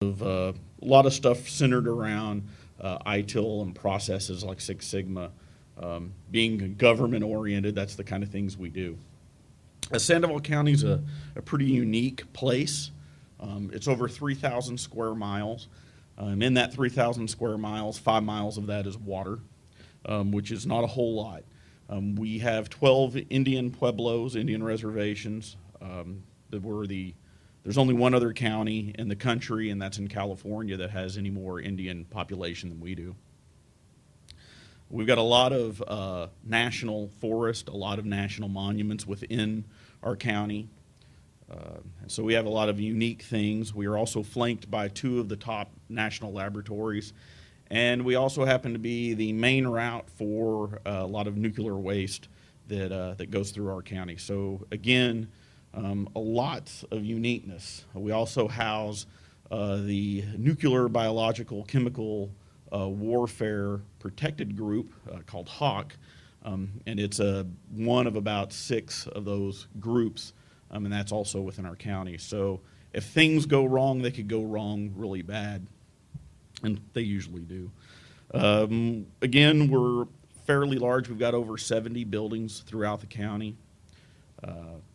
A lot of stuff centered around ITIL and processes like Six Sigma. Being government oriented, that's the kind of things we do. Sandoval County is a pretty unique place. It's over 3,000 square miles. In that 3,000 square miles, 5 miles of that is water, which is not a whole lot. We have 12 Indian pueblos, Indian reservations. There's only one other county in the country, and that's in California, that has any more Indian population than we do. We've got a lot of national forest, a lot of national monuments within our county. So we have a lot of unique things. We are also flanked by 2 of the top national laboratories. And we also happen to be the main route for a lot of nuclear waste that goes through our county. So again, a lot of uniqueness. We also house the Nuclear, Biological, Chemical Warfare Protected Group called HAWK, and it's one of about 6 of those groups, and that's also within our county. So if things go wrong, they could go wrong really bad, and they usually do. Again, we're fairly large. We've got over 70 buildings throughout the county.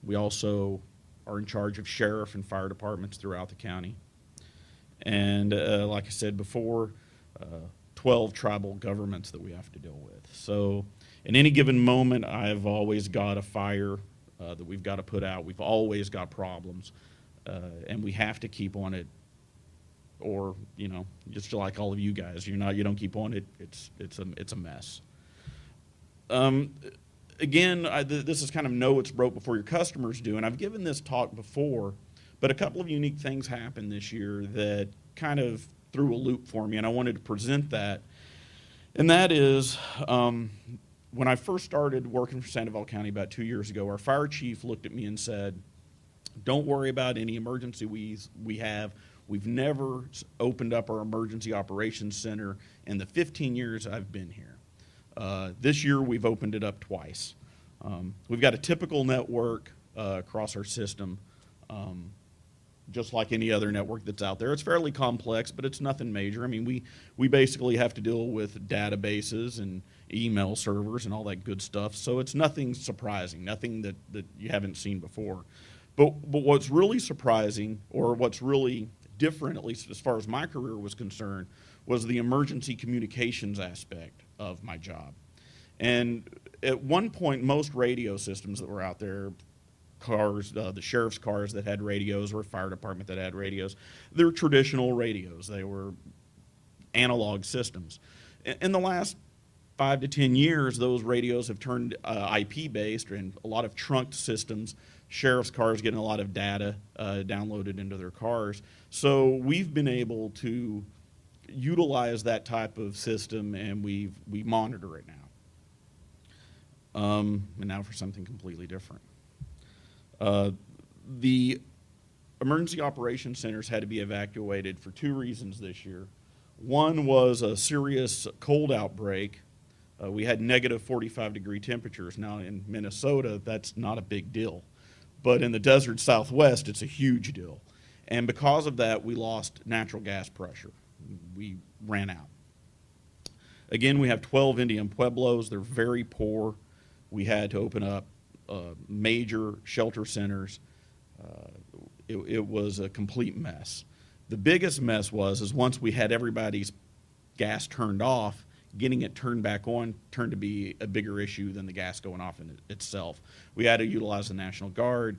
We also are in charge of sheriff and fire departments throughout the county. And like I said before, 12 tribal governments that we have to deal with. So in any given moment, I've always got a fire that we've got to put out. We've always got problems, and we have to keep on it. Or, just like all of you guys, you don't keep on it, it's a mess. Again, this is kind of know what's broke before your customers do, and I've given this talk before, but a couple of unique things happened this year that kind of threw a loop for me, and I wanted to present that. And that is, when I first started working for Sandoval County about 2 years ago, our fire chief looked at me and said, "Don't worry about any emergency we have. We've never opened up our emergency operations center in the 15 years I've been here. This year we've opened it up twice. We've got a typical network across our system, just like any other network that's out there. It's fairly complex, but it's nothing major. I mean, we basically have to deal with databases and email servers and all that good stuff, so it's nothing surprising, nothing that you haven't seen before. But what's really surprising, or what's really different, at least as far as my career was concerned, was the emergency communications aspect of my job. And at one point, most radio systems that were out there, cars, the sheriff's cars that had radios, or fire department that had radios, they're traditional radios. They were analog systems. In the last 5 to 10 years, those radios have turned IP-based, and a lot of trunked systems. Sheriff's cars getting a lot of data downloaded into their cars. So we've been able to utilize that type of system, and we monitor it now. And now for something completely different. The emergency operations centers had to be evacuated for 2 reasons this year. One was a serious cold outbreak. We had negative 45-degree temperatures. Now in Minnesota, that's not a big deal. But in the desert Southwest, it's a huge deal. And because of that, we lost natural gas pressure. We ran out. Again, we have 12 Indian pueblos. They're very poor. We had to open up major shelter centers. It was a complete mess. The biggest mess is once we had everybody's gas turned off, getting it turned back on turned to be a bigger issue than the gas going off in itself. We had to utilize the National Guard.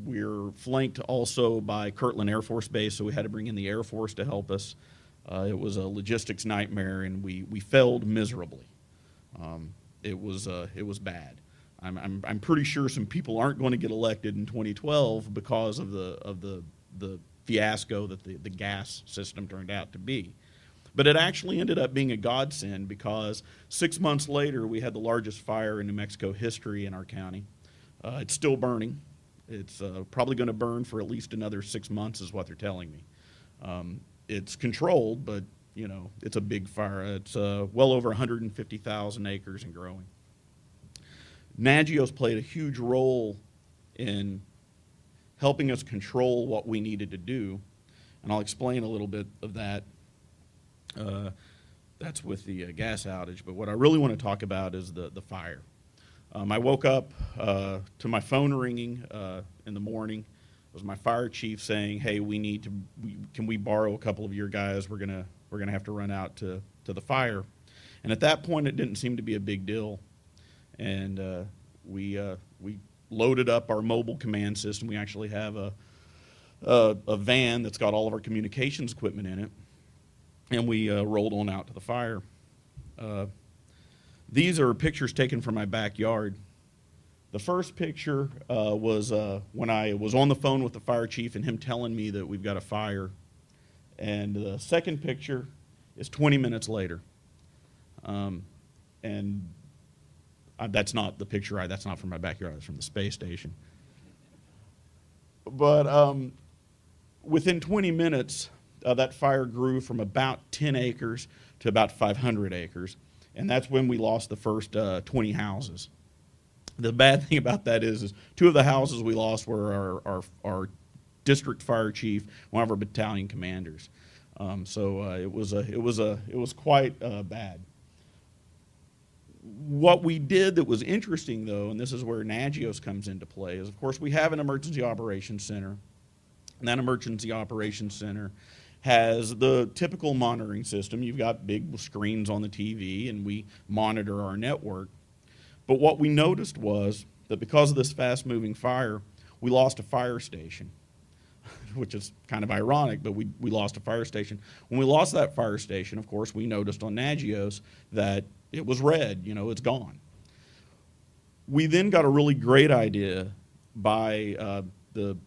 We're flanked also by Kirtland Air Force Base, so we had to bring in the Air Force to help us. It was a logistics nightmare, and we failed miserably. It was bad. I'm pretty sure some people aren't going to get elected in 2012 because of the fiasco that the gas system turned out to be. But it actually ended up being a godsend, because 6 months later we had the largest fire in New Mexico history in our county. It's still burning. It's probably going to burn for at least another 6 months, is what they're telling me. It's controlled, but it's a big fire. It's well over 150,000 acres and growing. Nagios played a huge role in helping us control what we needed to do, and I'll explain a little bit of that. That's with the gas outage, but what I really want to talk about is the fire. I woke up to my phone ringing in the morning. It was my fire chief saying, "Hey, can we borrow a couple of your guys? We're gonna have to run out to the fire." And at that point, it didn't seem to be a big deal, and we loaded up our mobile command system. We actually have a van that's got all of our communications equipment in it, and we rolled on out to the fire. These are pictures taken from my backyard. The first picture was when I was on the phone with the fire chief and him telling me that we've got a fire. And the second picture is 20 minutes later. That's not the picture, that's not from my backyard, that's from the space station. But within 20 minutes, that fire grew from about 10 acres to about 500 acres. And that's when we lost the first 20 houses. The bad thing about that is 2 of the houses we lost were our district fire chief, one of our battalion commanders. So it was quite bad. What we did that was interesting, though, and this is where Nagios comes into play, is of course we have an emergency operations center, and that emergency operations center has the typical monitoring system. You've got big screens on the TV, and we monitor our network. But what we noticed was that because of this fast-moving fire, we lost a fire station, which is kind of ironic, but we lost a fire station. When we lost that fire station, of course, we noticed on Nagios that it was red, it's gone. We then got a really great idea by the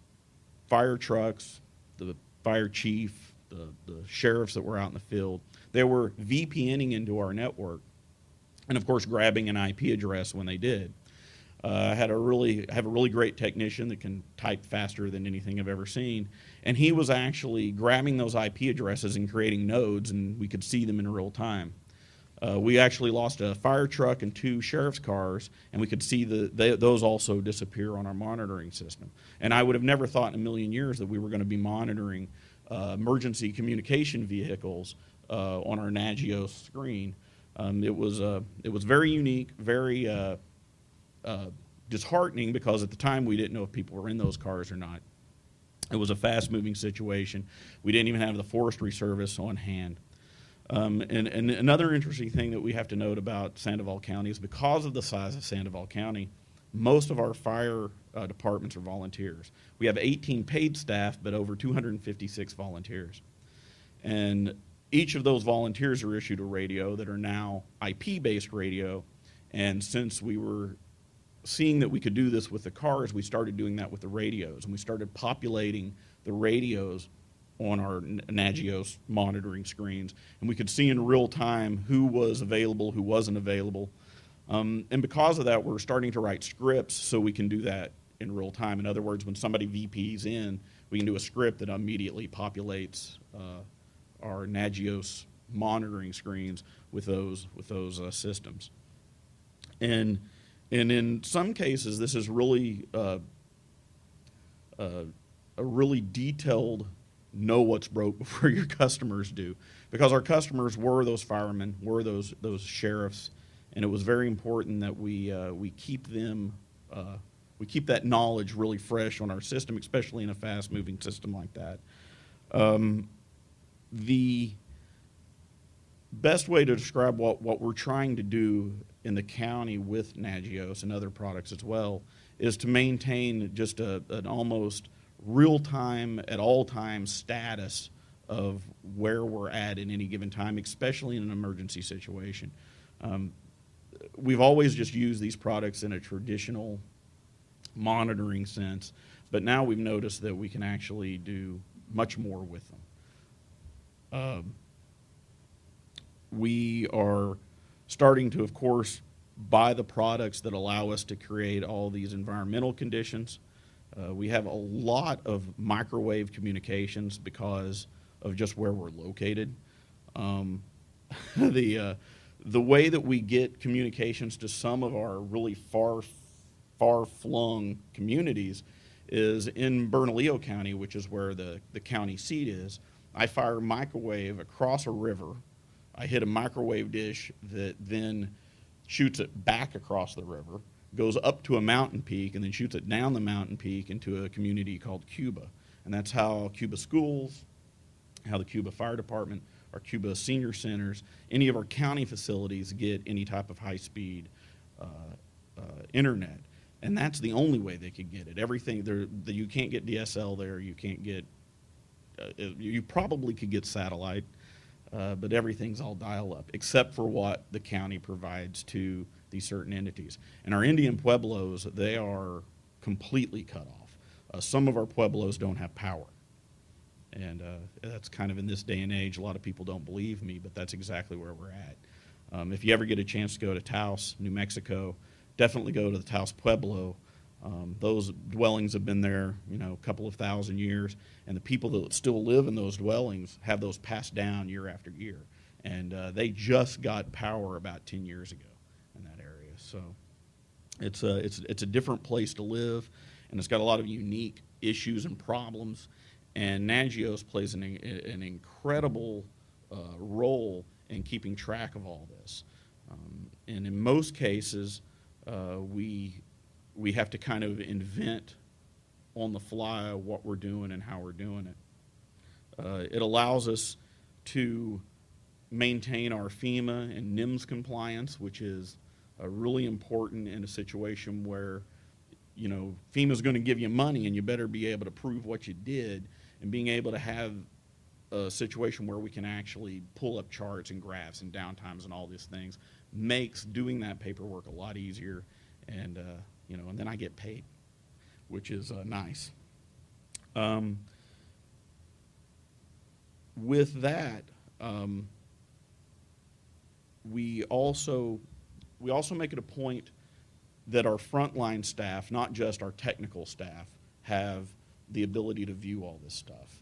fire trucks, the fire chief, the sheriffs that were out in the field. They were VPNing into our network, and of course grabbing an IP address when they did. I have a really great technician that can type faster than anything I've ever seen, and he was actually grabbing those IP addresses and creating nodes, and we could see them in real time. We actually lost a fire truck and 2 sheriff's cars, and we could see those also disappear on our monitoring system. And I would have never thought in a million years that we were going to be monitoring emergency communication vehicles on our Nagios screen. It was very unique, very disheartening, because at the time we didn't know if people were in those cars or not. It was a fast-moving situation. We didn't even have the Forestry Service on hand. And another interesting thing that we have to note about Sandoval County is because of the size of Sandoval County, most of our fire departments are volunteers. We have 18 paid staff, but over 256 volunteers. And each of those volunteers are issued a radio that are now IP-based radio. And since we were seeing that we could do this with the cars, we started doing that with the radios. And we started populating the radios on our Nagios monitoring screens. And we could see in real time who was available, who wasn't available. And because of that, we're starting to write scripts so we can do that in real time. In other words, when somebody VPs in, we can do a script that immediately populates our Nagios monitoring screens with those systems. And in some cases, this is really a really detailed know what's broke before your customers do, because our customers were those firemen, were those sheriffs, and it was very important that we keep them we keep that knowledge really fresh on our system, especially in a fast-moving system like that. The best way to describe what we're trying to do in the county with Nagios and other products as well is to maintain just an almost real-time, at all times status of where we're at in any given time, especially in an emergency situation. We've always just used these products in a traditional monitoring sense, but now we've noticed that we can actually do much more with them. We are starting to, of course, buy the products that allow us to create all these environmental conditions. We have a lot of microwave communications because of just where we're located. The way that we get communications to some of our really far-flung communities is in Bernalillo County, which is where the county seat is. I fire a microwave across a river. I hit a microwave dish that then shoots it back across the river, goes up to a mountain peak, and then shoots it down the mountain peak into a community called Cuba. And that's how Cuba schools, how the Cuba Fire Department, our Cuba senior centers, any of our county facilities get any type of high-speed internet. And that's the only way they could get it. Everything there, you can't get DSL there. You can't get. You probably could get satellite, but everything's all dial-up, except for what the county provides to these certain entities. And our Indian pueblos, they are completely cut off. Some of our pueblos don't have power. And that's kind of in this day and age, a lot of people don't believe me, but that's exactly where we're at. If you ever get a chance to go to Taos, New Mexico, definitely go to the Taos Pueblo. Those dwellings have been there, a couple of thousand years, and the people that still live in those dwellings have those passed down year after year. And they just got power about 10 years ago in that area. So it's a different place to live, and it's got a lot of unique issues and problems. And Nagios plays an incredible role in keeping track of all this. And in most cases, we have to kind of invent on the fly what we're doing and how we're doing it. It allows us to maintain our FEMA and NIMS compliance, which is really important in a situation where FEMA's going to give you money and you better be able to prove what you did, and being able to have a situation where we can actually pull up charts and graphs and downtimes and all these things makes doing that paperwork a lot easier, and and then I get paid, which is nice. With that, we also make it a point that our frontline staff, not just our technical staff, have the ability to view all this stuff.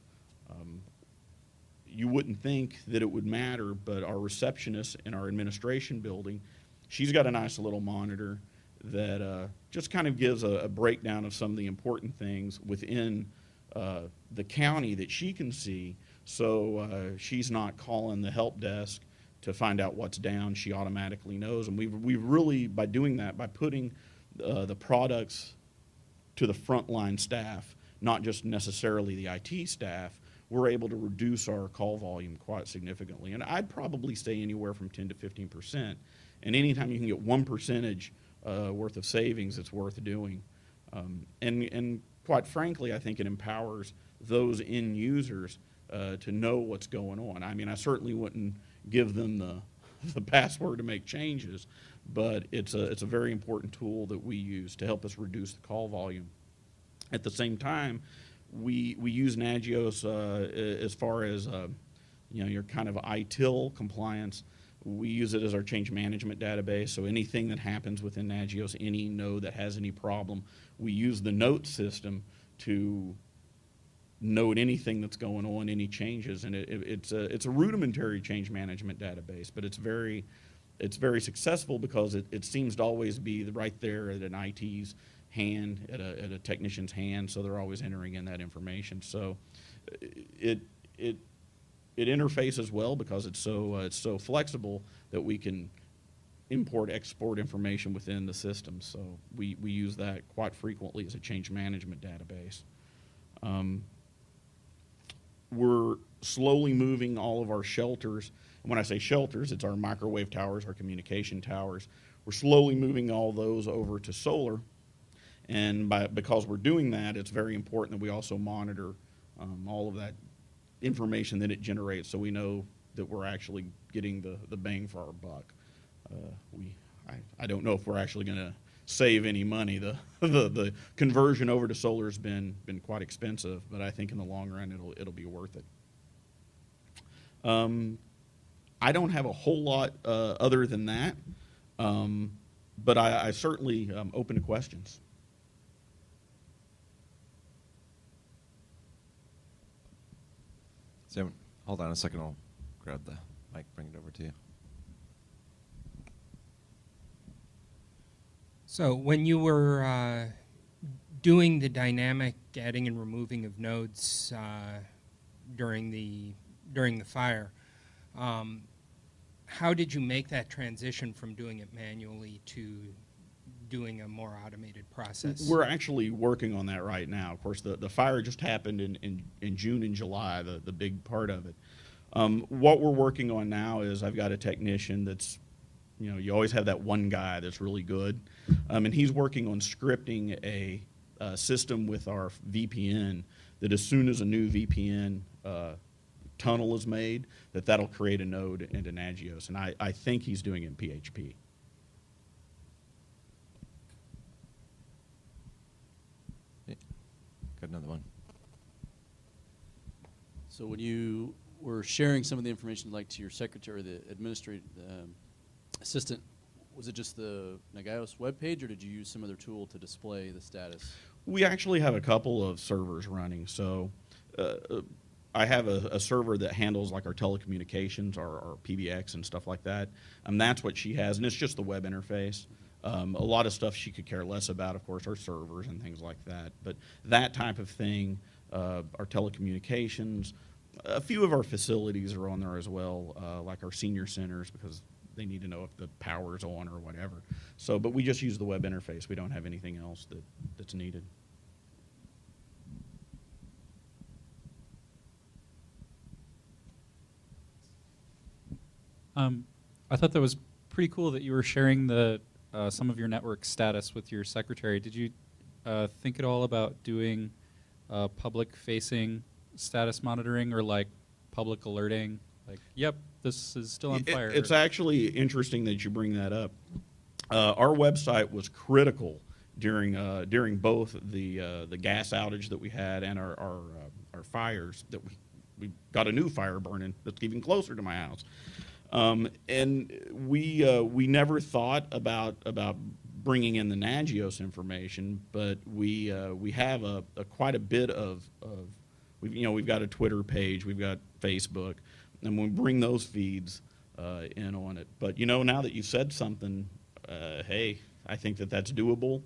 You wouldn't think that it would matter, but our receptionist in our administration building, she's got a nice little monitor that just kind of gives a breakdown of some of the important things within the county that she can see, so she's not calling the help desk to find out what's down. She automatically knows, and we've really, by doing that, by putting the products to the frontline staff, not just necessarily the IT staff, we're able to reduce our call volume quite significantly. And I'd probably say anywhere from 10 to 15%. And anytime you can get 1% worth of savings, it's worth doing. And quite frankly, I think it empowers those end users to know what's going on. I mean, I certainly wouldn't give them the password to make changes, but it's a very important tool that we use to help us reduce the call volume. At the same time, we use Nagios as far as your kind of ITIL compliance. We use it as our change management database. So anything that happens within Nagios, any node that has any problem, we use the note system to note anything that's going on, any changes, and it's a rudimentary change management database, but it's very successful because it seems to always be right there at an IT's hand, at a technician's hand, so they're always entering in that information. So it interfaces well because it's so flexible that we can import, export information within the system. So we use that quite frequently as a change management database. We're slowly moving all of our shelters. And when I say shelters, it's our microwave towers, our communication towers. We're slowly moving all those over to solar. And because we're doing that, it's very important that we also monitor all of that information that it generates, so we know that we're actually getting the bang for our buck. I don't know if we're actually going to save any money. The conversion over to solar has been quite expensive, but I think in the long run it'll be worth it. I don't have a whole lot other than that, but I certainly open to questions. So, hold on a second. I'll grab the mic, bring it over to you. So when you were doing the dynamic adding and removing of nodes during the fire, how did you make that transition from doing it manually to doing a more automated process? We're actually working on that right now. Of course, the fire just happened in June and July, the big part of it. What we're working on now is I've got a technician that's, you always have that one guy that's really good, and he's working on scripting a system with our VPN that as soon as a new VPN tunnel is made, that'll create a node into Nagios, and I think he's doing it in PHP. Got another one. So when you were sharing some of the information, like to your secretary, the administrative assistant, was it just the Nagios webpage, or did you use some other tool to display the status? We actually have a couple of servers running. So I have a server that handles like our telecommunications, our PBX and stuff like that. That's what she has, and it's just the web interface. A lot of stuff she could care less about, of course, our servers and things like that. But that type of thing, our telecommunications, a few of our facilities are on there as well, like our senior centers, because they need to know if the power's on or whatever. So, but we just use the web interface. We don't have anything else that's needed. I thought that was pretty cool that you were sharing the some of your network status with your secretary. Did you think at all about doing public-facing status monitoring or like public alerting? Like, yep, this is still on fire. It's actually interesting that you bring that up. Our website was critical during both the gas outage that we had and our fires that we got a new fire burning that's even closer to my house. And we never thought about bringing in the Nagios information, but we have a quite a bit of we've got a Twitter page, we've got Facebook, and we bring those feeds in on it. But now that you said something, hey, I think that's doable.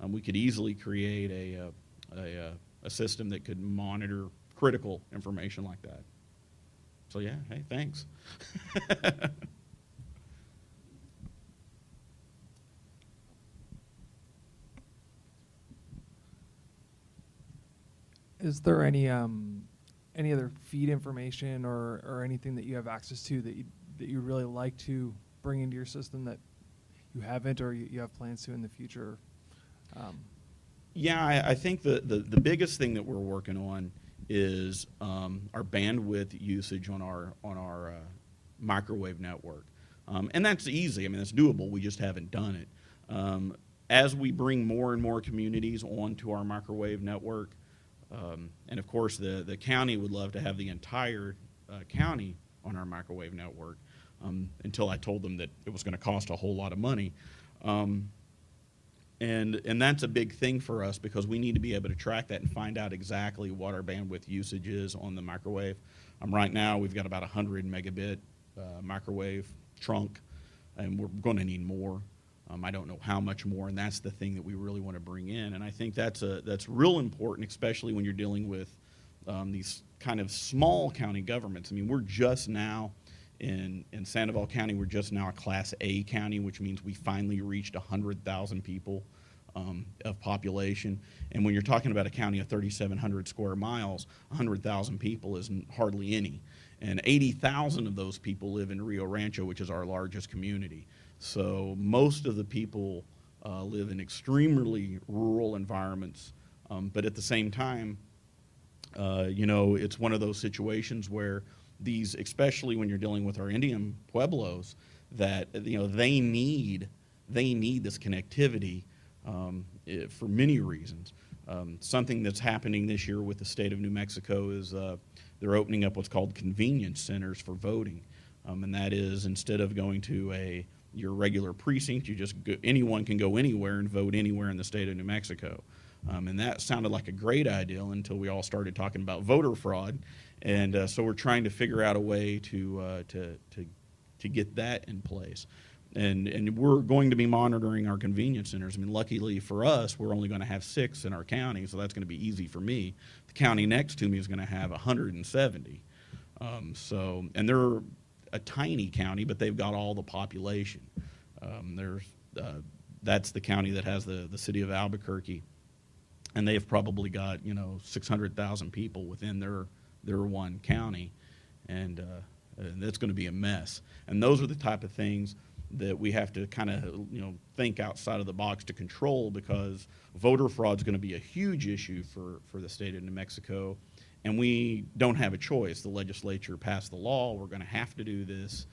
We could easily create a system that could monitor critical information like that. So yeah, hey, thanks. Is there any other feed information or anything that you have access to that you really like to bring into your system that you haven't or you have plans to in the future? Yeah, I think the biggest thing that we're working on is our bandwidth usage on our microwave network, and that's easy. I mean, that's doable. We just haven't done it. As we bring more and more communities onto our microwave network, and of course the county would love to have the entire county on our microwave network, until I told them that it was going to cost a whole lot of money. And that's a big thing for us because we need to be able to track that and find out exactly what our bandwidth usage is on the microwave. Right now, we've got about 100 megabit microwave trunk, and we're going to need more. I don't know how much more, and that's the thing that we really want to bring in. And I think that's real important, especially when you're dealing with these kind of small county governments. I mean, we're just now in Sandoval County, we're just now a Class A county, which means we finally reached 100,000 people of population. And when you're talking about a county of 3,700 square miles, 100,000 people isn't hardly any. And 80,000 of those people live in Rio Rancho, which is our largest community. So most of the people live in extremely rural environments. But at the same time, it's one of those situations where these, especially when you're dealing with our Indian pueblos, that they need this connectivity for many reasons. Something that's happening this year with the state of New Mexico is they're opening up what's called convenience centers for voting, and that is instead of going to your regular precinct, anyone can go anywhere and vote anywhere in the state of New Mexico. And that sounded like a great idea until we all started talking about voter fraud. And so we're trying to figure out a way to get that in place. And we're going to be monitoring our convenience centers. I mean, luckily for us, we're only going to have 6 in our county, so that's going to be easy for me. The county next to me is going to have 170. And they're a tiny county, but they've got all the population. That's the county that has the city of Albuquerque, and they've probably got 600,000 people within their one county, and that's going to be a mess. And those are the type of things that we have to kind of think outside of the box to control, because voter fraud is going to be a huge issue for the state of New Mexico, and we don't have a choice. The legislature passed the law. We're going to have to do this,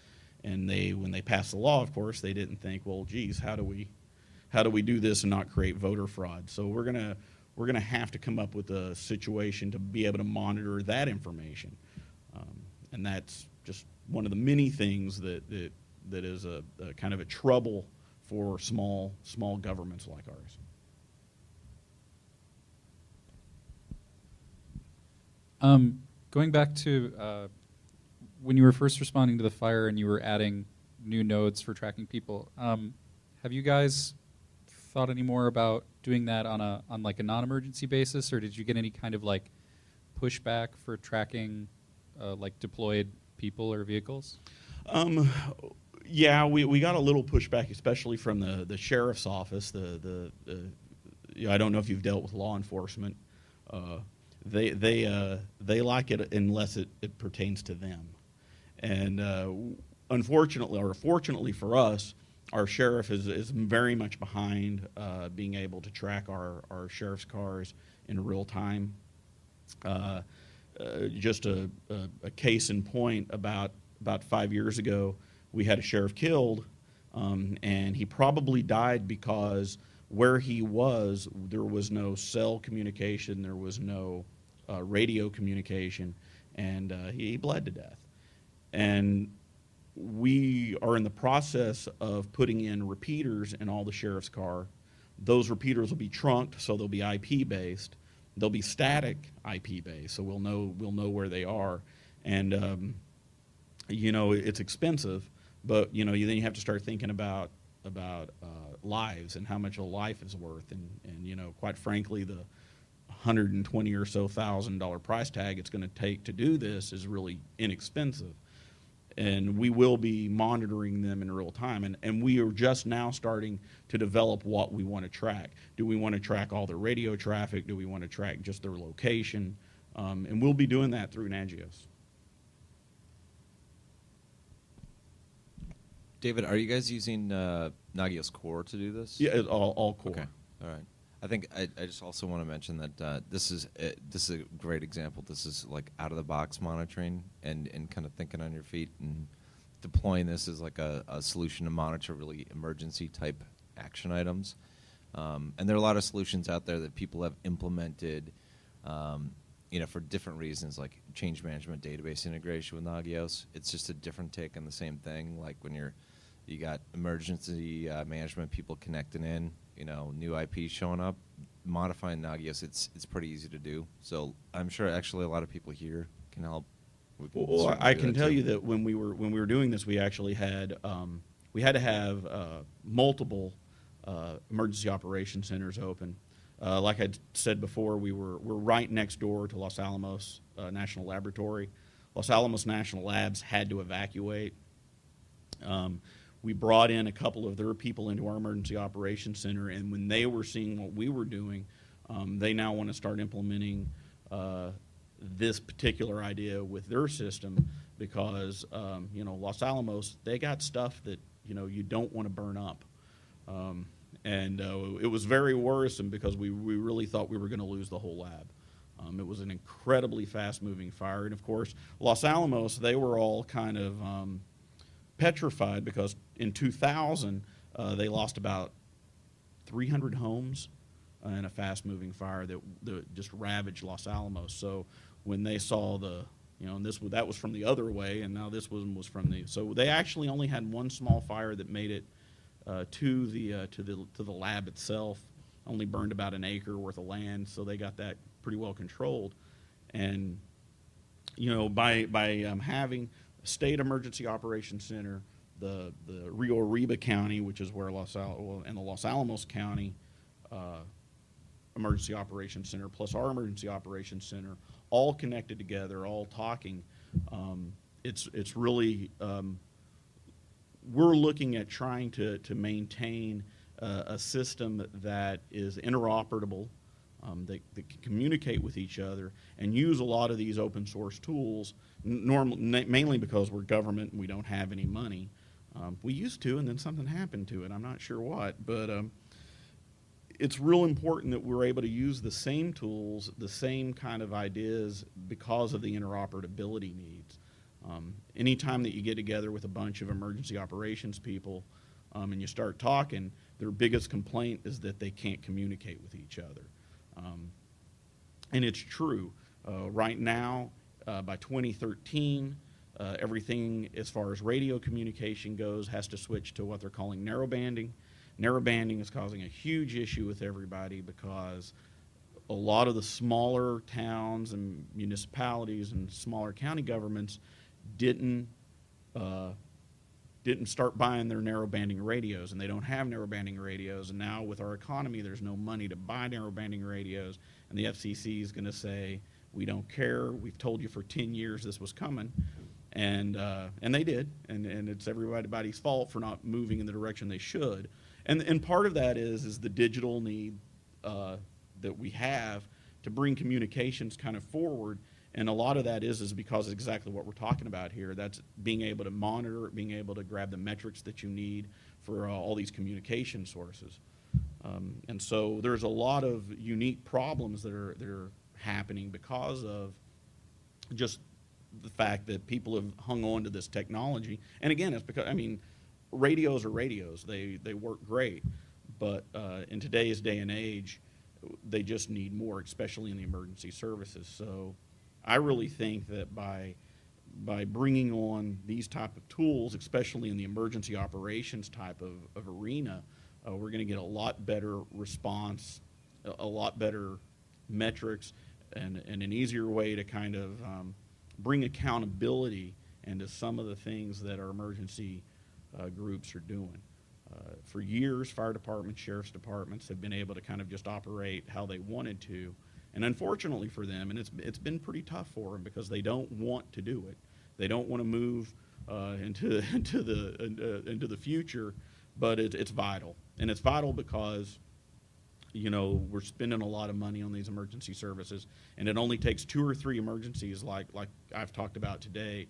and when they passed the law, of course, they didn't think, well, geez, how do we do this and not create voter fraud? So we're gonna have to come up with a situation to be able to monitor that information, and that's just one of the many things that is a kind of a trouble for small governments like ours. Going back to when you were first responding to the fire and you were adding new nodes for tracking people, have you guys thought any more about doing that on like a non-emergency basis, or did you get any kind of like pushback for tracking like deployed people or vehicles? Yeah, we got a little pushback, especially from the sheriff's office. I don't know if you've dealt with law enforcement. They like it unless it pertains to them. And unfortunately, or fortunately for us, our sheriff is very much behind being able to track our sheriff's cars in real time. Just a case in point, about 5 years ago, we had a sheriff killed, and he probably died because where he was, there was no cell communication, there was no radio communication, and he bled to death. And we are in the process of putting in repeaters in all the sheriff's car. Those repeaters will be trunked, so they'll be IP based. They'll be static IP based, so we'll know where they are. And it's expensive, but then you have to start thinking about lives and how much a life is worth. And quite frankly, the $120,000 or so price tag it's going to take to do this is really inexpensive. And we will be monitoring them in real time. And we are just now starting to develop what we want to track. Do we want to track all their radio traffic? Do we want to track just their location? And we'll be doing that through Nagios. David, are you guys using Nagios Core to do this? Yeah, all core. Okay, all right. I think I just also want to mention that this is a great example. This is like out of the box monitoring and kind of thinking on your feet and deploying this as like a solution to monitor really emergency type action items. And there are a lot of solutions out there that people have implemented, for different reasons, like change management database integration with Nagios. It's just a different take on the same thing. Like when you got emergency management people connecting in, new IP showing up, modifying Nagios, it's pretty easy to do. So I'm sure actually a lot of people here can help. Well, I can tell you that when we were doing this, we actually had to have multiple emergency operations centers open. Like I said before, we're right next door to Los Alamos National Laboratory. Los Alamos National Labs had to evacuate. We brought in a couple of their people into our emergency operations center, and when they were seeing what we were doing, they now want to start implementing this particular idea with their system because, Los Alamos, they got stuff that, you don't want to burn up. And it was very worrisome because we really thought we were going to lose the whole lab. It was an incredibly fast-moving fire. And, of course, Los Alamos, they were all kind of petrified because in 2000, they lost about 300 homes in a fast-moving fire that just ravaged Los Alamos. So when they saw and that was from the other way, and now this one was from so they actually only had one small fire that made it to the lab itself. Only burned about an acre worth of land, so they got that pretty well controlled. And by having a state emergency operations center, the Rio Arriba County, which is where and the Los Alamos County Emergency Operations Center, plus our Emergency Operations Center, all connected together, all talking. It's really, we're looking at trying to maintain a system that is interoperable, that can communicate with each other and use a lot of these open source tools, mainly because we're government and we don't have any money. We used to, and then something happened to it. I'm not sure what, but it's real important that we're able to use the same tools, the same kind of ideas because of the interoperability needs. Anytime that you get together with a bunch of emergency operations people and you start talking, their biggest complaint is that they can't communicate with each other. And it's true. Right now, by 2013, everything as far as radio communication goes has to switch to what they're calling narrowbanding. Narrowbanding is causing a huge issue with everybody because a lot of the smaller towns and municipalities and smaller county governments didn't start buying their narrowbanding radios, and they don't have narrowbanding radios. And now with our economy, there's no money to buy narrowbanding radios, and the FCC is going to say, we don't care. We've told you for 10 years this was coming, and they did, and it's everybody's fault for not moving in the direction they should. And part of that is the digital need that we have to bring communications kind of forward. And a lot of that is because of exactly what we're talking about here. That's being able to monitor, being able to grab the metrics that you need for all these communication sources. And so there's a lot of unique problems that are happening because of just the fact that people have hung on to this technology. And again, it's because, I mean, radios are radios. They work great. But in today's day and age, they just need more, especially in the emergency services. So I really think that by bringing on these type of tools, especially in the emergency operations type of arena, we're going to get a lot better response, a lot better metrics, and an easier way to kind of bring accountability into some of the things that our emergency groups are doing. For years, fire departments, sheriff's departments have been able to kind of just operate how they wanted to. And unfortunately for them, and it's been pretty tough for them because they don't want to do it. They don't want to move into the future, but it's vital, and it's vital because we're spending a lot of money on these emergency services, and it only takes 2 or 3 emergencies like I've talked about today,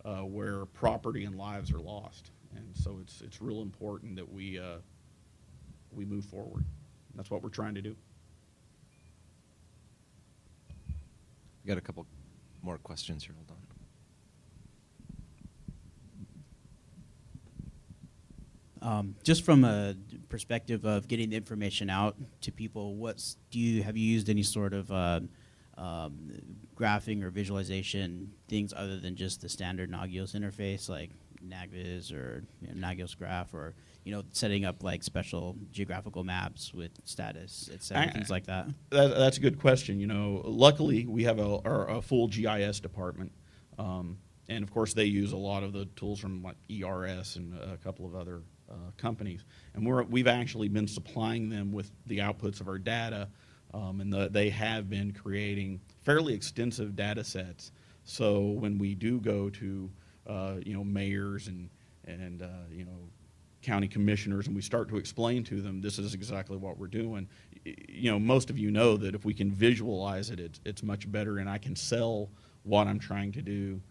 where property and lives are lost, and so it's real important that we move forward. That's what we're trying to do. We got a couple more questions here. Hold on. Just from a perspective of getting the information out to people, have you used any sort of graphing or visualization things other than just the standard Nagios interface, like Naviz or Nagios Graph, or setting up like special geographical maps with status, etc., things like that? That's a good question. Luckily we have a full GIS department, and of course they use a lot of the tools from like ERS and a couple of other companies, and we've actually been supplying them with the outputs of our data, and they have been creating fairly extensive data sets. So when we do go to mayors and county commissioners, and we start to explain to them this is exactly what we're doing, most of you know that if we can visualize it, it's much better, and I can sell what I'm trying to do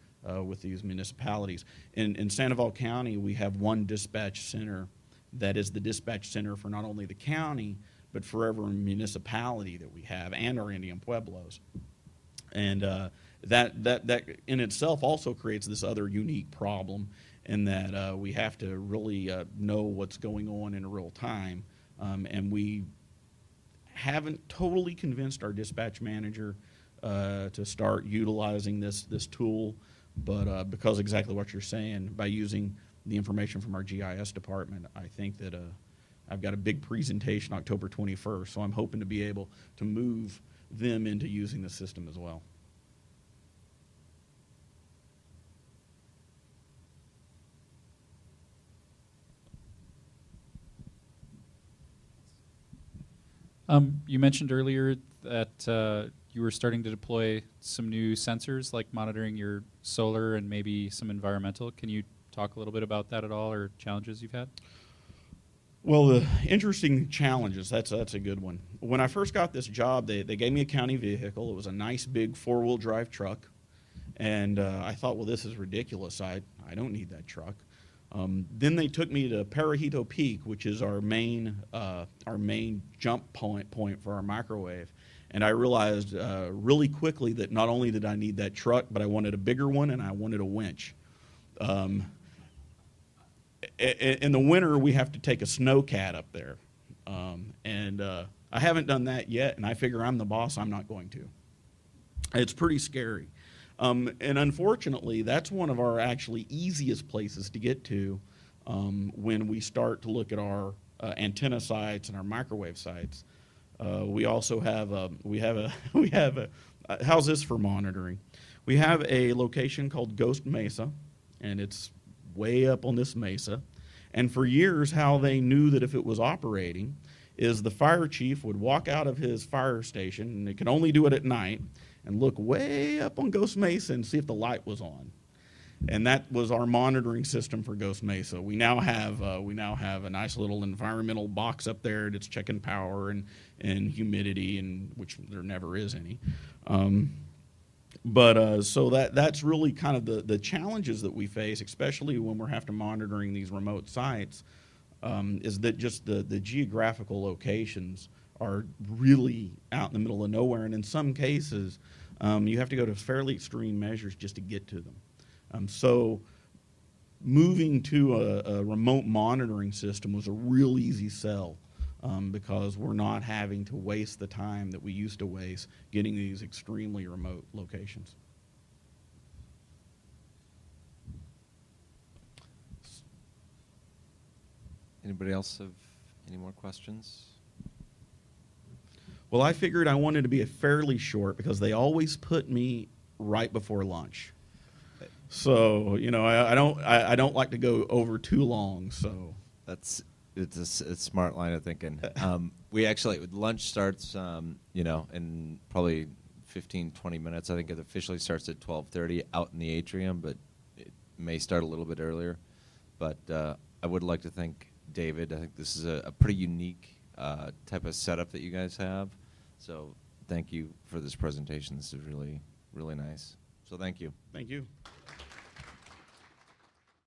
with these municipalities. In Sandoval County, we have one dispatch center that is the dispatch center for not only the county, but for every municipality that we have and our Indian Pueblos. And that in itself also creates this other unique problem in that we have to really know what's going on in real time. And we haven't totally convinced our dispatch manager to start utilizing this tool, but because exactly what you're saying, by using the information from our GIS department, I think that I've got a big presentation October 21st, so I'm hoping to be able to move them into using the system as well. You mentioned earlier that you were starting to deploy some new sensors, like monitoring your solar and maybe some environmental. Can you talk a little bit about that at all, or challenges you've had? Well, the interesting challenges, that's a good one. When I first got this job, they gave me a county vehicle. It was a nice big four-wheel drive truck. And I thought, well, this is ridiculous. I don't need that truck. Then they took me to Parajito Peak, which is our main jump point for our microwave. And I realized really quickly that not only did I need that truck, but I wanted a bigger one and I wanted a winch. In the winter, we have to take a snowcat up there. And I haven't done that yet, and I figure I'm the boss, I'm not going to. It's pretty scary. And unfortunately, that's one of our actually easiest places to get to when we start to look at our antenna sites and our microwave sites. We also have how's this for monitoring? We have a location called Ghost Mesa, and it's way up on this mesa. And for years, how they knew that if it was operating is the fire chief would walk out of his fire station, and they could only do it at night, and look way up on Ghost Mesa and see if the light was on. And that was our monitoring system for Ghost Mesa. We now have a nice little environmental box up there that's checking power and humidity, and which there never is any. So that's really kind of the challenges that we face, especially when we're having to monitoring these remote sites, is that just the geographical locations are really out in the middle of nowhere, and in some cases, you have to go to fairly extreme measures just to get to them. So moving to a remote monitoring system was a real easy sell. Because we're not having to waste the time that we used to waste getting these extremely remote locations. Anybody else have any more questions? Well, I figured I wanted to be fairly short because they always put me right before lunch. So, I don't like to go over too long, so. It's a smart line of thinking. We actually, lunch starts, in probably 15, 20 minutes. I think it officially starts at 12:30 out in the atrium, but it may start a little bit earlier. But I would like to thank David. I think this is a pretty unique type of setup that you guys have. So thank you for this presentation. This is really, really nice. So thank you. Thank you.